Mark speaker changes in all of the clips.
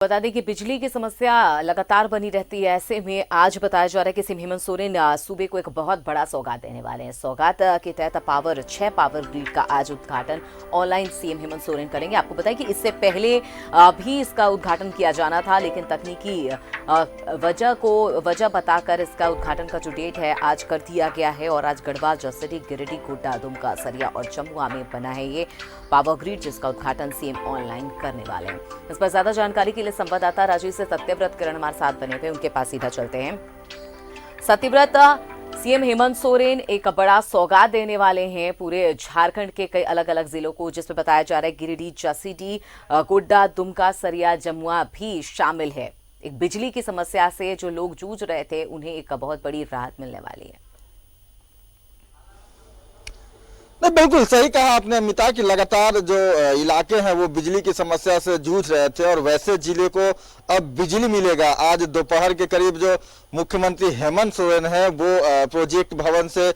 Speaker 1: बता दें कि बिजली की समस्या लगातार बनी रहती है। ऐसे में आज बताया जा रहा है कि सीएम हेमंत सोरेन सूबे को एक बहुत बड़ा सौगात देने वाले हैं। सौगात के तहत छह पावर ग्रिड का आज उद्घाटन ऑनलाइन सीएम हेमंत सोरेन करेंगे। आपको बताएं कि इससे पहले भी इसका उद्घाटन किया जाना था, लेकिन तकनीकी वजह बताकर इसका उद्घाटन का जो डेट है आज कर दिया गया है। और आज गढ़वाल, जसीडीह, गिरिडीह, गोड्डा, दुमका, सरिया और जमुआ में बना है ये पावर ग्रिड, जिसका उद्घाटन सीएम ऑनलाइन करने वाले हैं। इस पर ज्यादा जानकारी के लिए संवाददाता राजीव से सत्यव्रत किरण हमारे साथ बने हुए, उनके पास सीधा चलते हैं। सत्यव्रत, सीएम हेमंत सोरेन एक बड़ा सौगात देने वाले हैं पूरे झारखंड के कई अलग अलग जिलों को, जिसमें बताया जा रहा है गिरिडीह, जसीडीह, गोड्डा, दुमका, सरिया, जमुआ भी शामिल है। एक बिजली की समस्या से जो लोग जूझ रहे थे, उन्हें एक बहुत बड़ी राहत मिलने वाली है।
Speaker 2: नहीं, बिल्कुल सही कहा आपने अमिता कि लगातार जो इलाके हैं वो बिजली की समस्या से जूझ रहे थे और वैसे जिले को अब बिजली मिलेगा। आज दोपहर के करीब जो मुख्यमंत्री हेमंत सोरेन है वो प्रोजेक्ट भवन से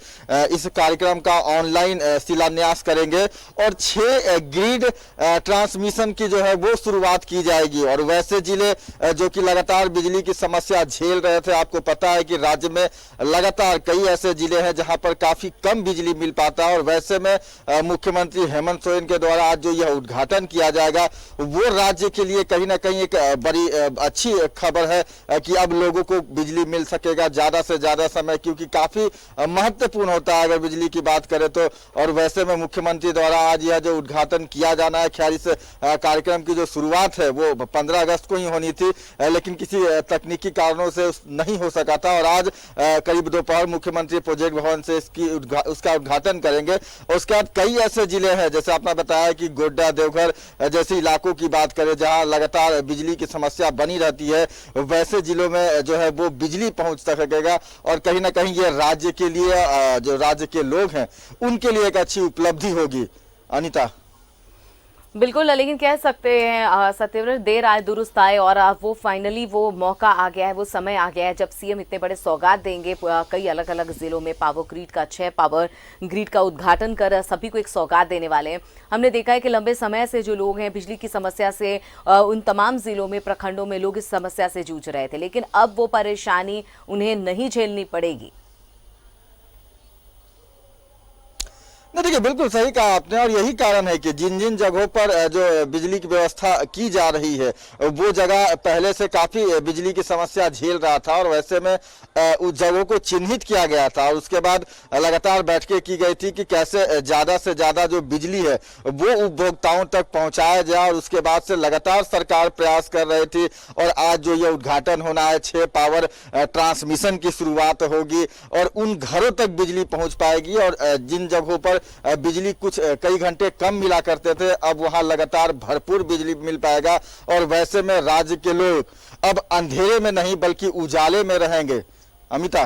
Speaker 2: इस कार्यक्रम का ऑनलाइन शिलान्यास करेंगे और 6 ग्रिड ट्रांसमिशन की जो है वो शुरुआत की जाएगी। और वैसे जिले जो कि लगातार बिजली की समस्या झेल रहे थे, आपको पता है कि राज्य में लगातार कई ऐसे जिले हैं जहां पर काफी कम बिजली मिल पाता है और वैसे में मुख्यमंत्री हेमंत सोरेन के द्वारा आज जो यह उद्घाटन किया जाएगा वो राज्य के लिए कहीं ना कहीं एक बड़ी अच्छी खबर है कि अब लोगों को बिजली मिल सकेगा ज्यादा से ज्यादा समय, क्योंकि काफी महत्वपूर्ण होता है अगर बिजली की बात करें तो। और वैसे में मुख्यमंत्री द्वारा आज यह जो उद्घाटन किया जाना है, खैर इस कार्यक्रम की जो शुरुआत है वो 15 अगस्त को ही होनी थी, लेकिन किसी तकनीकी कारणों से नहीं हो सका था और आज करीब दोपहर मुख्यमंत्री प्रोजेक्ट भवन से उसका उद्घाटन करेंगे। और उसके बाद कई ऐसे जिले हैं, जैसे आपने बताया कि गोड्डा, देवघर जैसे इलाकों की बात करें जहां लगातार बिजली की समस्या बनी रहती है, वैसे जिलों में जो है वो बिजली पहुंच सकेगा और कहीं ना कहीं ये राज्य के लिए, जो राज्य के लोग हैं उनके लिए एक अच्छी उपलब्धि होगी। अनिता,
Speaker 1: बिल्कुल, लेकिन कह सकते हैं सत्यव्रत, देर आए दुरुस्त आए और वो फाइनली वो मौका आ गया है, वो समय आ गया है जब सीएम इतने बड़े सौगात देंगे कई अलग अलग जिलों में पावर ग्रिड का 6 पावर ग्रिड का उद्घाटन कर सभी को एक सौगात देने वाले हैं। हमने देखा है कि लंबे समय से जो लोग हैं बिजली की समस्या से उन तमाम जिलों में, प्रखंडों में लोग इस समस्या से जूझ रहे थे, लेकिन अब वो परेशानी उन्हें नहीं झेलनी पड़ेगी।
Speaker 2: नहीं, देखिए बिल्कुल सही कहा आपने और यही कारण है कि जिन जिन जगहों पर जो बिजली की व्यवस्था की जा रही है वो जगह पहले से काफी बिजली की समस्या झेल रहा था और वैसे में उस जगहों को चिन्हित किया गया था और उसके बाद लगातार बैठकें की गई थी कि कैसे ज्यादा से ज्यादा जो बिजली है वो उपभोक्ताओं तक पहुंचाया जाए। और उसके बाद से लगातार सरकार प्रयास कर रही थी और आज जो ये उद्घाटन होना है, 6 पावर ट्रांसमिशन की शुरुआत होगी और उन घरों तक बिजली पहुंच पाएगी। और जिन जगहों पर बिजली कुछ कई घंटे कम मिला करते थे, अब वहां लगातार भरपूर बिजली मिल पाएगा और वैसे में राज्य के लोग अब अंधेरे में नहीं बल्कि उजाले में रहेंगे। अमिता,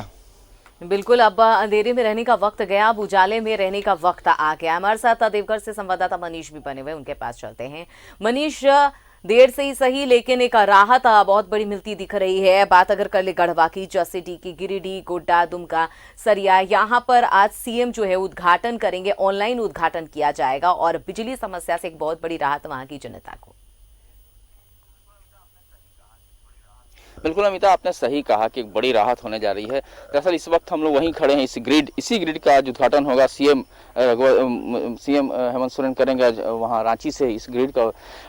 Speaker 1: बिल्कुल, अब अंधेरे में रहने का वक्त गया, अब उजाले में रहने का वक्त आ गया। हमारे साथ देवघर से संवाददाता मनीष भी बने हुए, उनके पास चलते हैं। मनीष, देर से ही सही लेकिन एक राहत बहुत बड़ी मिलती दिख रही है। बात अगर कर ले गढ़वा की, जसीडीह की, गिरिडीह, गोड्डा, दुमका, सरिया, यहाँ पर आज सीएम जो है उद्घाटन करेंगे, ऑनलाइन उद्घाटन किया जाएगा और बिजली समस्या से एक बहुत बड़ी राहत वहां की जनता को।
Speaker 3: बिल्कुल अमिता, आपने सही कहा कि एक बड़ी राहत होने जा रही है। दरअसल इस वक्त हम लोग वहीं खड़े हैं, इसी ग्रिड का आज उद्घाटन होगा। सीएम हेमंत सोरेन करेंगे वहां रांची से इस ग्रिड का।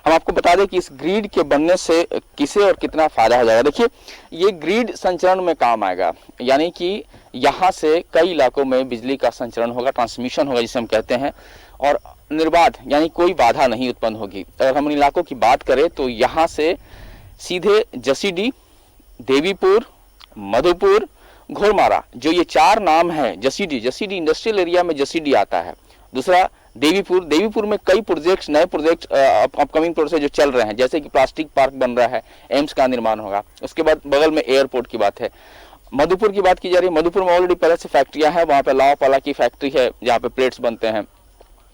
Speaker 3: हम आपको बता दें कि इस ग्रिड के बनने से किसे और कितना फायदा हो जाएगा। देखिए, ये ग्रिड संचरण में काम आएगा, यानी कि यहाँ से कई इलाकों में बिजली का संचरण होगा, ट्रांसमिशन होगा जिसे हम कहते हैं, और निर्बाध यानी कोई बाधा नहीं उत्पन्न होगी। अगर हम इन इलाकों की बात करें तो यहाँ से सीधे जसीडीह, देवीपुर, मधुपुर, घोरमारा, जो ये 4 नाम हैं, जसीडीह इंडस्ट्रियल एरिया में जसीडीह आता है। दूसरा देवीपुर में कई प्रोजेक्ट्स, नए प्रोजेक्ट्स अपकमिंग प्रोजेक्ट जो चल रहे हैं, जैसे कि प्लास्टिक पार्क बन रहा है, एम्स का निर्माण होगा। उसके बाद बगल में एयरपोर्ट की बात है। मधुपुर की बात की जा रही है, मधुपुर में ऑलरेडी पहले से फैक्ट्रियां हैं, वहां पे लावा पाला की फैक्ट्री है जहाँ पे प्लेट्स बनते हैं।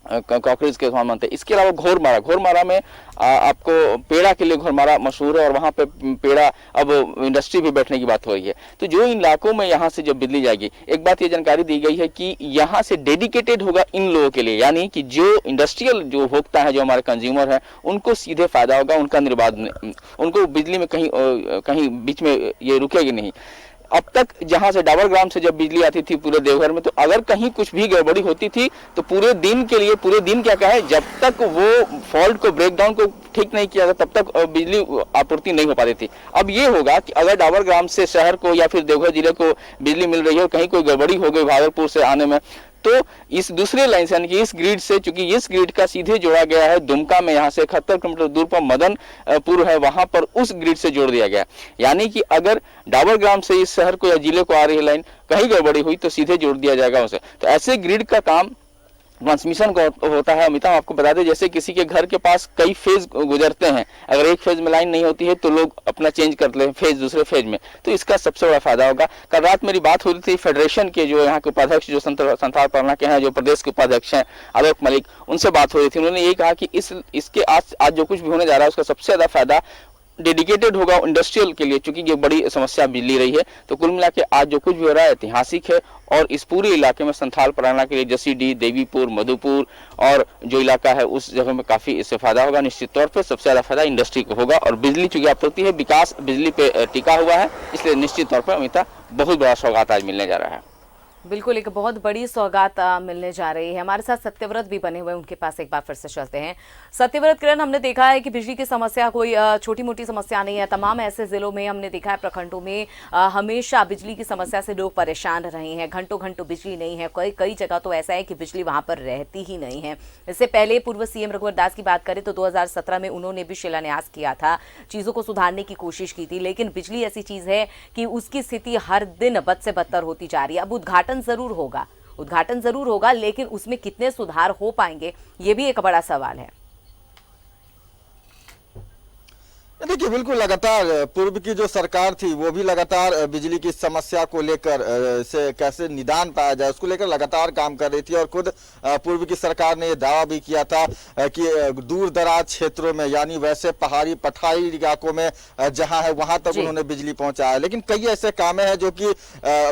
Speaker 3: कॉकरेज के समान बनते हैं। इसके अलावा घोरमारा में आपको पेड़ा के लिए घोरमारा मशहूर है और वहाँ पे पेड़ा अब इंडस्ट्री भी बैठने की बात हो रही है। तो जो इन इलाकों में यहाँ से जब बिजली जाएगी, एक बात ये जानकारी दी गई है कि यहाँ से डेडिकेटेड होगा इन लोगों के लिए, यानी कि जो इंडस्ट्रियल जो उपभोक्ता है, जो हमारे कंज्यूमर है, उनको सीधे फायदा होगा, उनका निर्बाध, उनको बिजली में कहीं बीच में ये रुकेगी नहीं। अब तक जहां से डाबरग्राम से जब बिजली आती थी पूरे देवघर में, तो अगर कहीं कुछ भी गड़बड़ी होती थी तो पूरे दिन क्या कहे, जब तक वो फॉल्ट को, ब्रेकडाउन को ठीक नहीं किया तब तक बिजली आपूर्ति नहीं हो पाती थी। अब ये होगा कि अगर डाबरग्राम से शहर को या फिर देवघर जिले को बिजली मिल रही है और कहीं कोई गड़बड़ी हो गई भागलपुर से आने में, तो इस दूसरे लाइन से, यानी कि इस ग्रिड से, चूंकि इस ग्रिड का सीधे जोड़ा गया है दुमका में, यहाँ से 71 किलोमीटर दूर पर मदनपुर है, वहां पर उस ग्रिड से जोड़ दिया गया। यानी कि अगर डाबरग्राम से इस शहर को या जिले को आ रही है लाइन, कहीं गड़बड़ी हुई तो सीधे जोड़ दिया जाएगा उसे। तो ऐसे ग्रिड का काम ट्रांसमिशन का होता है। अमिता, आपको बता दें, जैसे किसी के घर के पास कई फेज गुजरते हैं, अगर एक फेज में लाइन नहीं होती है तो लोग अपना चेंज कर ले फेज दूसरे फेज में, तो इसका सबसे बड़ा फायदा होगा। कल रात मेरी बात हो रही थी फेडरेशन के जो यहाँ के उपाध्यक्ष, जो संथाल परगना के हैं, जो प्रदेश के उपाध्यक्ष हैं आलोक मलिक, उनसे बात हो रही थी। उन्होंने ये कहा कि इसके आज जो कुछ भी होने जा रहा है उसका सबसे ज्यादा फायदा डेडिकेटेड होगा इंडस्ट्रियल के लिए, क्योंकि ये बड़ी समस्या बिजली रही है। तो कुल मिला के आज जो कुछ भी हो रहा है ऐतिहासिक है और इस पूरे इलाके में संथाल परगना के लिए जसीडीह, देवीपुर, मधुपुर और जो इलाका है उस जगह में काफी इससे फायदा होगा। निश्चित तौर पर सबसे ज्यादा फायदा इंडस्ट्री को होगा और बिजली चूंकि आपूर्ति है, विकास बिजली पे टिका हुआ है, इसलिए निश्चित तौर पर अमिता बहुत बड़ा सौगात आज मिलने जा रहा है।
Speaker 1: बिल्कुल, एक बहुत बड़ी सौगात मिलने जा रही है। हमारे साथ सत्यव्रत भी बने हुए हैं, उनके पास एक बार फिर से चलते हैं। सत्यव्रत किरण, हमने देखा है कि बिजली की समस्या कोई छोटी मोटी समस्या नहीं है। तमाम ऐसे जिलों में हमने देखा है, प्रखंडों में हमेशा बिजली की समस्या से लोग परेशान रहे हैं। घंटों घंटों बिजली नहीं है, कई जगह तो ऐसा है कि बिजली वहां पर रहती ही नहीं है। इससे पहले पूर्व सीएम रघुवर दास की बात करें तो 2017 में उन्होंने भी शिलान्यास किया था, चीजों को सुधारने की कोशिश की थी, लेकिन बिजली ऐसी चीज है कि उसकी स्थिति हर दिन बद से बदतर होती जा रही है। अब उद्घाटन जरूर होगा, लेकिन उसमें कितने सुधार हो पाएंगे, ये भी एक बड़ा सवाल है।
Speaker 2: देखिए, बिल्कुल लगातार पूर्व की जो सरकार थी वो भी लगातार बिजली की समस्या को लेकर से कैसे निदान पाया जाए उसको लेकर लगातार काम कर रही थी और खुद पूर्व की सरकार ने ये दावा भी किया था कि दूर दराज क्षेत्रों में, यानी वैसे पहाड़ी पठारी इलाकों में जहां है वहां तक उन्होंने बिजली पहुंचाया। लेकिन कई ऐसे काम हैं जो कि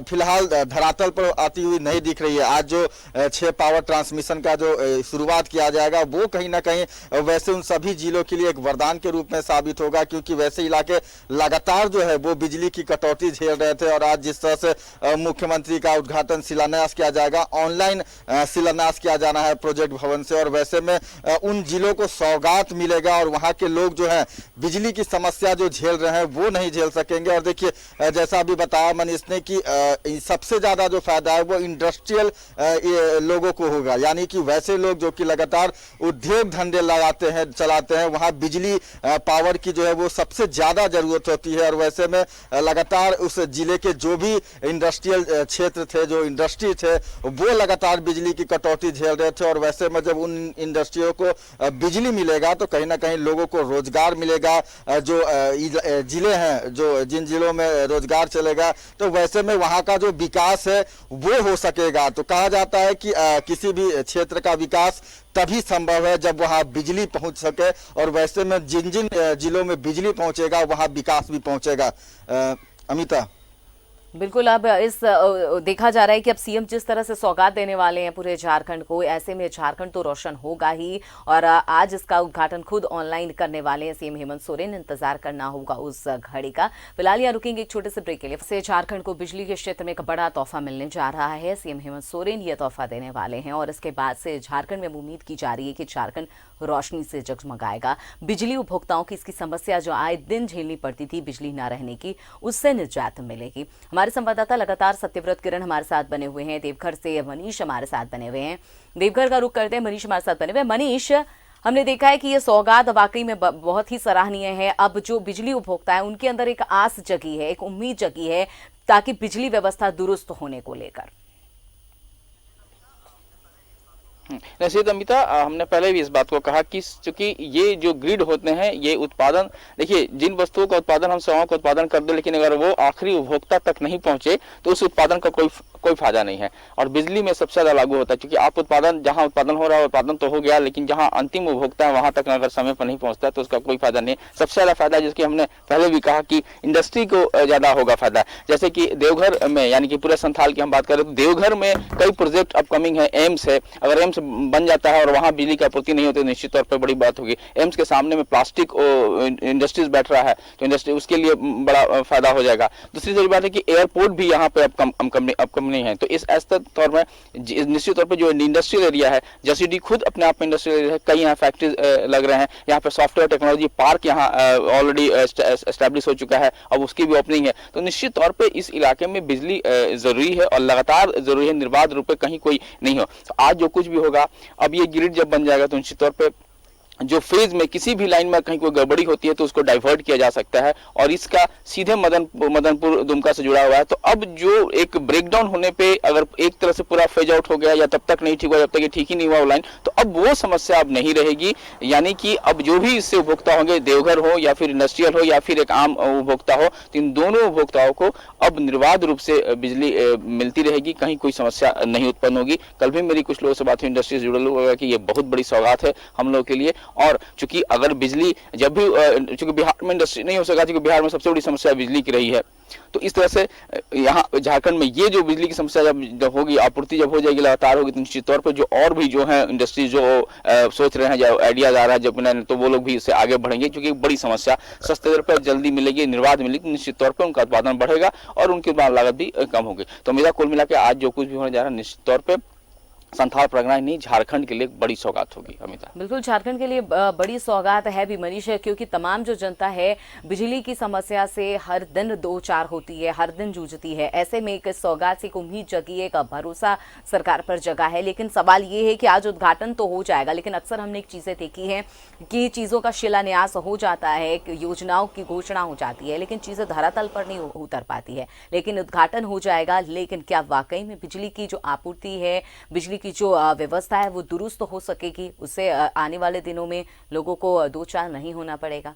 Speaker 2: फिलहाल धरातल पर आती हुई नहीं दिख रही है। आज जो 6 पावर ट्रांसमिशन का जो शुरुआत किया जाएगा वो कहीं ना कहीं वैसे उन सभी जिलों के लिए एक वरदान के रूप में साबित होगा, क्योंकि वैसे इलाके लगातार जो है वो बिजली की कटौती झेल रहे थे। और आज जिस तरह से मुख्यमंत्री का उद्घाटन शिलान्यास किया जाएगा, ऑनलाइन शिलान्यास किया जाना है प्रोजेक्ट भवन से, और वैसे में उन जिलों को सौगात मिलेगा और वहां के लोग जो है बिजली की समस्या जो झेल रहे हैं वो नहीं झेल सकेंगे। और देखिए, जैसा अभी बताया मनीष ने कि सबसे ज्यादा जो फायदा है वो इंडस्ट्रियल लोगों को होगा, यानी कि वैसे लोग जो कि लगातार उद्योग धंधे लगाते हैं, चलाते हैं, वहां बिजली पावर की जो है वो सबसे ज्यादा जरूरत होती है। और वैसे में लगातार उस जिले के जो भी इंडस्ट्रियल क्षेत्र थे, जो इंडस्ट्री थे, वो लगातार बिजली की कटौती झेल रहे थे। और वैसे में जब उन इंडस्ट्रियों को बिजली मिलेगा तो कहीं ना कहीं लोगों को रोजगार मिलेगा। जो जिले हैं, जो जिन जिलों में रोजगार चलेगा, तो वैसे में वहां का जो विकास है वो हो सकेगा। तो कहा जाता है कि किसी भी क्षेत्र का विकास तभी संभव है जब वहां बिजली पहुंच सके, और वैसे में जिन जिन जिलों में बिजली पहुंचेगा वहां विकास भी पहुंचेगा। अमिता,
Speaker 1: बिल्कुल, अब इस देखा जा रहा है कि अब सीएम जिस तरह से सौगात देने वाले हैं पूरे झारखंड को, ऐसे में झारखंड तो रोशन होगा ही। और आज इसका उद्घाटन खुद ऑनलाइन करने वाले हैं सीएम हेमंत सोरेन। इंतजार करना होगा उस घड़ी का। फिलहाल यहाँ रुकेंगे एक छोटे से ब्रेक के लिए। से झारखंड को बिजली के क्षेत्र में एक बड़ा तोहफा मिलने जा रहा है। सीएम हेमंत सोरेन ये तोहफा देने वाले हैं और इसके बाद से झारखंड में उम्मीद की जा रही है कि झारखंड रोशनी से जगमगाएगा। बिजली उपभोक्ताओं की इसकी समस्या जो आए दिन झेलनी पड़ती थी बिजली न रहने की, उससे निजात मिलेगी। हमारे संवाददाता लगातार सत्यव्रत किरण हमारे साथ बने हुए हैं, देवघर से मनीष हमारे साथ बने हुए हैं। देवघर का रुख करते हैं, मनीष हमारे साथ बने हुए हैं। मनीष, हमने देखा है कि ये सौगात वाकई में बहुत ही सराहनीय है। अब जो बिजली उपभोक्ता है उनके अंदर एक आस जगी है, एक उम्मीद जगी है, ताकि बिजली व्यवस्था दुरुस्त होने को लेकर।
Speaker 3: निश्चित अमिता, हमने पहले भी इस बात को कहा कि चूंकि ये जो ग्रिड होते हैं ये उत्पादन, देखिए जिन वस्तुओं का उत्पादन हम सेवाओं का उत्पादन कर दे लेकिन अगर वो आखिरी उपभोक्ता तक नहीं पहुंचे तो उस उत्पादन का कोई फायदा नहीं है। और बिजली में सबसे ज्यादा लागू होता है, क्योंकि आप उत्पादन जहां उत्पादन हो रहा है उत्पादन तो हो गया, लेकिन जहां अंतिम उपभोक्ता है वहां तक अगर समय पर नहीं पहुंचता है तो उसका कोई फायदा नहीं। सबसे ज्यादा फायदा जिसकी हमने पहले भी कहा कि इंडस्ट्री को ज्यादा होगा फायदा। जैसे कि देवघर में, यानी कि पूरे संथाल की हम बात करें तो देवघर में कई प्रोजेक्ट अपकमिंग है। एम्स है, अगर एम्स बन जाता है और वहां बिजली की आपूर्ति नहीं होती तो निश्चित तौर पर बड़ी बात होगी। एम्स के सामने में प्लास्टिक इंडस्ट्रीज बैठ रहा है तो इंडस्ट्री उसके लिए बड़ा फायदा हो जाएगा। दूसरी जरूरी बात है कि एयरपोर्ट भी यहाँ पे अपकमिंग है, तो इस तौर में निश्चित तौर पे जो इंडस्ट्रियल एरिया है, जसीडी खुद अपने आप में इंडस्ट्रियल एरिया है, कई यहाँ फैक्ट्रीज लग रहे हैं, यहाँ पे सॉफ्टवेयर टेक्नोलॉजी पार्क यहाँ ऑलरेडी एस्टैब्लिश हो चुका है, अब उसकी भी ओपनिंग है। तो निश्चित तौर पे इस इलाके में बिजली जरूरी है और लगातार जरूरी है, निर्बाध रूप से कहीं कोई नहीं हो। तो आज जो कुछ भी होगा, अब ये ग्रिड जब बन जाएगा तो निश्चित तौर पे जो फेज में किसी भी लाइन में कहीं कोई गड़बड़ी होती है तो उसको डाइवर्ट किया जा सकता है, और इसका सीधे मदनपुर दुमका से जुड़ा हुआ है। तो अब जो एक ब्रेकडाउन होने पे अगर एक तरह से पूरा फेज आउट हो गया या तब तक नहीं ठीक हुआ जब तक ये ठीक ही नहीं हुआ वो लाइन, तो अब वो समस्या अब नहीं रहेगी। यानी कि अब जो भी इससे उपभोक्ता होंगे, देवघर हो या फिर इंडस्ट्रियल हो या फिर एक आम उपभोक्ता हो, तो इन दोनों उपभोक्ताओं को अब निर्बाध रूप से बिजली मिलती रहेगी, कहीं कोई समस्या नहीं उत्पन्न होगी। कल भी मेरी कुछ लोगों से बात हुई इंडस्ट्री से जुड़े लोगों की, ये बहुत बड़ी सौगात है हम लोग के लिए। और चूंकि अगर बिजली जब भी चूंकि बिहार में इंडस्ट्री नहीं हो सका, क्योंकि बिहार में सबसे बड़ी समस्या बिजली की रही है, तो इस तरह से यहाँ झारखंड में ये जो बिजली की समस्या जब होगी, आपूर्ति जब हो जाएगी, लगातार होगी, तो निश्चित तौर पर जो और भी जो है इंडस्ट्री जो सोच रहे हैं, जो आइडियाज आ रहा है जब, तो वो लोग भी इससे आगे बढ़ेंगे, क्योंकि बड़ी समस्या सस्ते दर पर जल्दी मिलेगी, निर्बाध मिलेगी, निश्चित तौर पर उनका उत्पादन बढ़ेगा और उनकी उत्पादन लागत भी कम होगी। तो मेरा कुल मिला के आज जो कुछ भी होने जा रहा है निश्चित तौर पर संथाल परगना नहीं, झारखंड के लिए बड़ी सौगात होगी। अमिता,
Speaker 1: बिल्कुल झारखंड के लिए बड़ी सौगात है भी मनीष, क्योंकि तमाम जो जनता है बिजली की समस्या से हर दिन दो चार होती है, हर दिन जूझती है। ऐसे में एक सौगात से एक उम्मीद जगी है, एक भरोसा सरकार पर जगा है। लेकिन सवाल ये है कि आज उद्घाटन तो हो जाएगा, लेकिन अक्सर हमने एक चीज़ें देखी हैं कि चीज़ों का शिलान्यास हो जाता है, योजनाओं की घोषणा हो जाती है, लेकिन चीज़ें धरातल पर नहीं उतर पाती है। लेकिन उद्घाटन हो जाएगा, लेकिन क्या वाकई में बिजली की जो आपूर्ति है, बिजली की जो व्यवस्था है वो दुरुस्त हो सकेगी? उससे आने वाले दिनों में लोगों को दो चार नहीं होना पड़ेगा?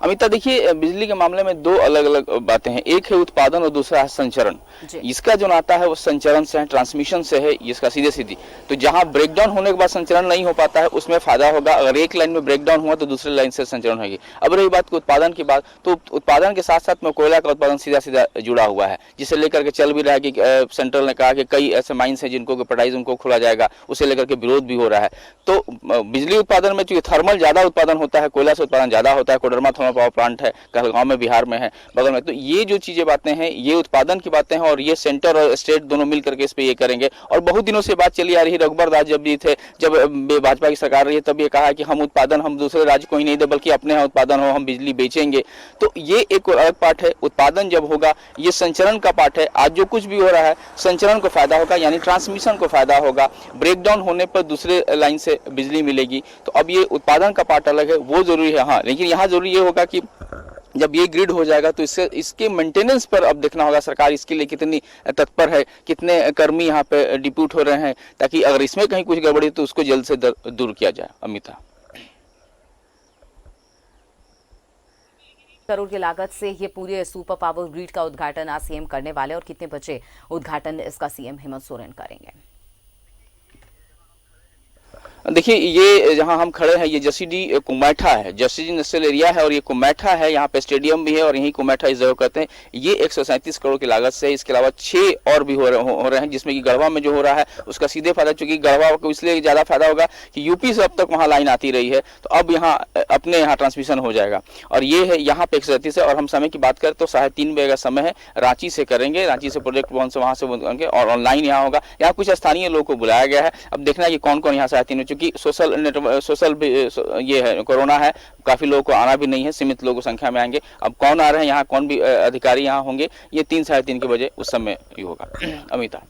Speaker 3: अमिता, देखिए बिजली के मामले में दो अलग अलग बातें हैं, एक है उत्पादन और दूसरा है संचरण। इसका जो नाता है वो संचरण से है, ट्रांसमिशन से है, इसका सीधे सीधी। तो जहां ब्रेकडाउन होने के बाद संचरण नहीं हो पाता है उसमें फायदा होगा, अगर एक लाइन में ब्रेकडाउन हुआ तो दूसरी लाइन से संचरण होगी। अब रही बात उत्पादन की बात, तो उत्पादन के साथ साथ में कोयला का उत्पादन सीधा सीधा जुड़ा हुआ है, जिसे लेकर के चल भी रहा है कि सेंट्रल ने कहा कि कई ऐसे माइंस हैं जिनको प्राइस उनको खोला जाएगा, उसे लेकर के विरोध भी हो रहा है। तो बिजली उत्पादन में चूंकि थर्मल ज्यादा उत्पादन होता है, कोयला से उत्पादन ज्यादा होता है, कोडरमा पावर प्लांट है कहलगांव में, बिहार में है बगल में, तो ये जो चीजें बातें हैं ये उत्पादन की बातें हैं और ये सेंटर और स्टेट दोनों मिल करके इस पे ये करेंगे। और बहुत दिनों से बात चली आ रही, रघुबर दास जब भी थे, जब भाजपा की सरकार रही है, तब ये कहा कि हम उत्पादन हम दूसरे राज्य को ही नहीं दे बल्कि अपने यहाँ उत्पादन हो, हम बिजली बेचेंगे। तो ये एक अलग पार्ट है, उत्पादन जब होगा ये संचरण का पार्ट है। आज जो कुछ भी हो रहा है संचरण को फायदा होगा, यानी ट्रांसमिशन को फायदा होगा, ब्रेकडाउन होने पर दूसरे लाइन से बिजली मिलेगी। तो अब ये उत्पादन का पार्ट अलग है, वो जरूरी है। हाँ, लेकिन यहाँ जरूरी ये होगा कि जब ये ग्रिड हो जाएगा तो इसके मेंटेनेंस पर अब देखना होगा सरकार इसके लिए कितनी तत्पर है, कितने कर्मी यहाँ पे डिप्यूट हो रहे हैं, ताकि अगर इसमें कहीं कुछ गड़बड़ी तो उसको जल्द से दूर किया जाए। अमिता,
Speaker 1: करोड़ की लागत से ये पूरे सुपर पावर ग्रिड का उद्घाटन आज सीएम करने वाले, और कितने बजे उद्घाटन इसका सीएम हेमंत सोरेन करेंगे?
Speaker 3: देखिए ये जहां हम खड़े हैं ये जसीडी कुमैठा है, जसीडी इंडस्ट्रियल एरिया है और ये कुमैठा है, यहाँ पे स्टेडियम भी है और यही कुमैठा इस जगह कहते हैं। ये 137 करोड़ की लागत से, इसके अलावा 6 और भी हो रहे हैं, जिसमें कि गढ़वा में जो हो रहा है उसका सीधे फायदा, चूंकि गढ़वा को इसलिए ज्यादा फायदा होगा कि यूपी से अब तक वहाँ लाइन आती रही है, तो अब यहाँ अपने यहाँ ट्रांसमिशन हो जाएगा। और ये है यहाँ पे 137 है, और हम समय की बात करें तो 3:30 बजे का समय है, रांची से करेंगे, रांची से प्रोजेक्ट भवन से वहाँ से करेंगे और ऑनलाइन यहाँ होगा। यहाँ कुछ स्थानीय लोगों को बुलाया गया है, अब देखना है कि कौन कौन यहाँ से 3:30, चूंकि सोशल भी ये है, कोरोना है, काफी लोगों को आना भी नहीं है, सीमित लोगों की संख्या में आएंगे। अब कौन आ रहे हैं यहाँ, कौन भी अधिकारी यहाँ होंगे, ये 3 साढ़े 3 के बजे उस समय ही होगा। अमिता,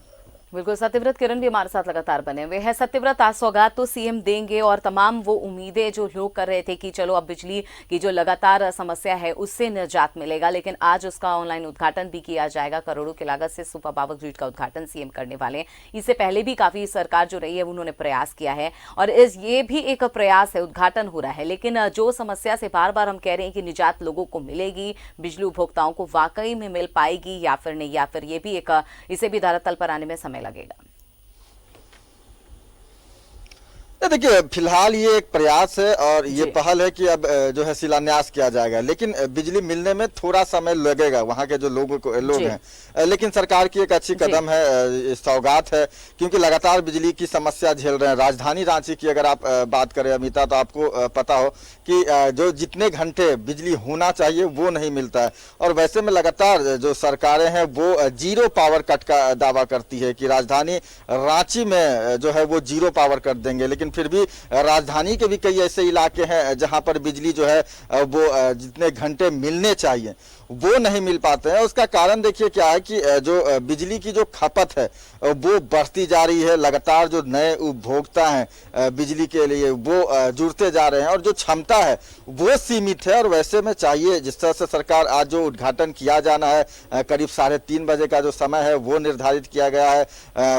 Speaker 1: बिल्कुल, सत्यव्रत किरण भी हमारे साथ लगातार बने हुए हैं। सत्यव्रत, आज सौगात तो सीएम देंगे और तमाम वो उम्मीदें जो लोग कर रहे थे कि चलो अब बिजली की जो लगातार समस्या है उससे निजात मिलेगा, लेकिन आज उसका ऑनलाइन उद्घाटन भी किया जाएगा। करोड़ों की लागत से सुपर पावर ग्रिड का उद्घाटन सीएम करने वाले हैं। इससे पहले भी काफी सरकार जो रही है उन्होंने प्रयास किया है और ये भी एक प्रयास है, उद्घाटन हो रहा है, लेकिन जो समस्या से बार बार हम कह रहे हैं कि निजात लोगों को मिलेगी, बिजली उपभोक्ताओं को वाकई में मिल पाएगी या फिर नहीं, या फिर ये भी एक इसे भी धरातल पर आने में समय लगेगा।
Speaker 2: देखिए, फिलहाल ये एक प्रयास है और ये पहल है कि अब जो है शिलान्यास किया जाएगा, लेकिन बिजली मिलने में थोड़ा समय लगेगा वहाँ के जो लोग हैं। लेकिन सरकार की एक अच्छी कदम है, सौगात है, क्योंकि लगातार बिजली की समस्या झेल रहे हैं। राजधानी रांची की अगर आप बात करें अमिता, तो आपको पता हो कि जो जितने घंटे बिजली होना चाहिए वो नहीं मिलता है, और वैसे में लगातार जो सरकारें हैं वो जीरो पावर कट का दावा करती है कि राजधानी रांची में जो है वो जीरो पावर कट देंगे, लेकिन फिर भी राजधानी के भी कई ऐसे इलाके हैं जहां पर बिजली जो है वो जितने घंटे मिलने चाहिए वो नहीं मिल पाते हैं। उसका कारण देखिए क्या है कि जो बिजली की जो खपत है वो बढ़ती जा रही है। लगातार जो नए उपभोक्ता हैं बिजली के लिए वो जुड़ते जा रहे हैं और जो क्षमता है वो सीमित है। और वैसे में चाहिए, जिस तरह से सरकार आज जो उद्घाटन किया जाना है, करीब 3:30 बजे का जो समय है वो निर्धारित किया गया है।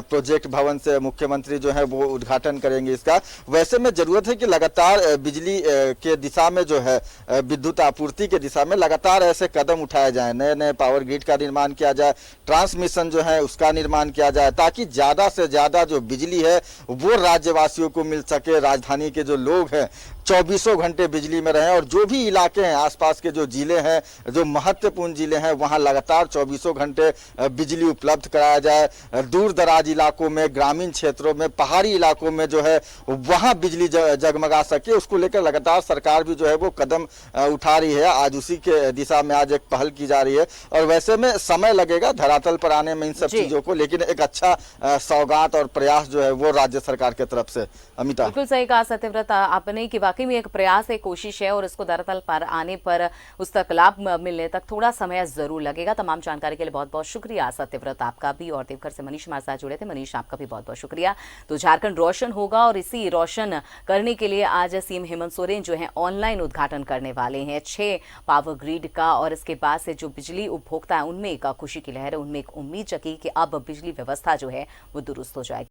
Speaker 2: प्रोजेक्ट भवन से मुख्यमंत्री जो है वो उद्घाटन करेंगे इसका। वैसे में जरूरत है कि लगातार बिजली के दिशा में जो है विद्युत आपूर्ति के दिशा में लगातार ऐसे कदम उठाए जाए, नए नए पावर ग्रिड का निर्माण किया जाए, ट्रांसमिशन जो है उसका निर्माण किया जाए, ताकि ज्यादा से ज्यादा जो बिजली है वो राज्यवासियों को मिल सके। राजधानी के जो लोग हैं 24 घंटे बिजली में रहें, और जो भी इलाके हैं आसपास के जो जिले हैं, जो महत्वपूर्ण जिले हैं, वहां लगातार 24 घंटे बिजली उपलब्ध कराया जाए। दूर दराज इलाकों में, ग्रामीण क्षेत्रों में, पहाड़ी इलाकों में जो है वहां बिजली जगमगा सके, उसको लेकर लगातार सरकार भी जो है वो कदम उठा रही है। आज उसी के दिशा में आज एक पहल की जा रही है, और वैसे में समय लगेगा धरातल पर आने में इन सब चीजों को, लेकिन एक अच्छा सौगात और प्रयास जो है वो राज्य सरकार की तरफ से। अमिता,
Speaker 1: बिल्कुल सही कहा सत्यव्रत आपने कि वाकई में एक प्रयास है, कोशिश है, और इसको धरातल पर आने पर उस तक लाभ मिलने तक थोड़ा समय जरूर लगेगा। तमाम जानकारी के लिए बहुत बहुत शुक्रिया सत्यव्रत आपका भी, और देवघर से मनीष हमारे साथ जुड़े थे। मनीष, आपका भी बहुत बहुत शुक्रिया। तो झारखंड रोशन होगा, और इसी रोशन करने के लिए आज सीएम हेमंत सोरेन जो है ऑनलाइन उद्घाटन करने वाले हैं 6 पावर ग्रिड का, और इसके बाद से जो बिजली उपभोक्ता है उनमें एक खुशी की लहर है, उनमें एक उम्मीद जगी कि अब बिजली व्यवस्था जो है वो दुरुस्त हो जाएगी।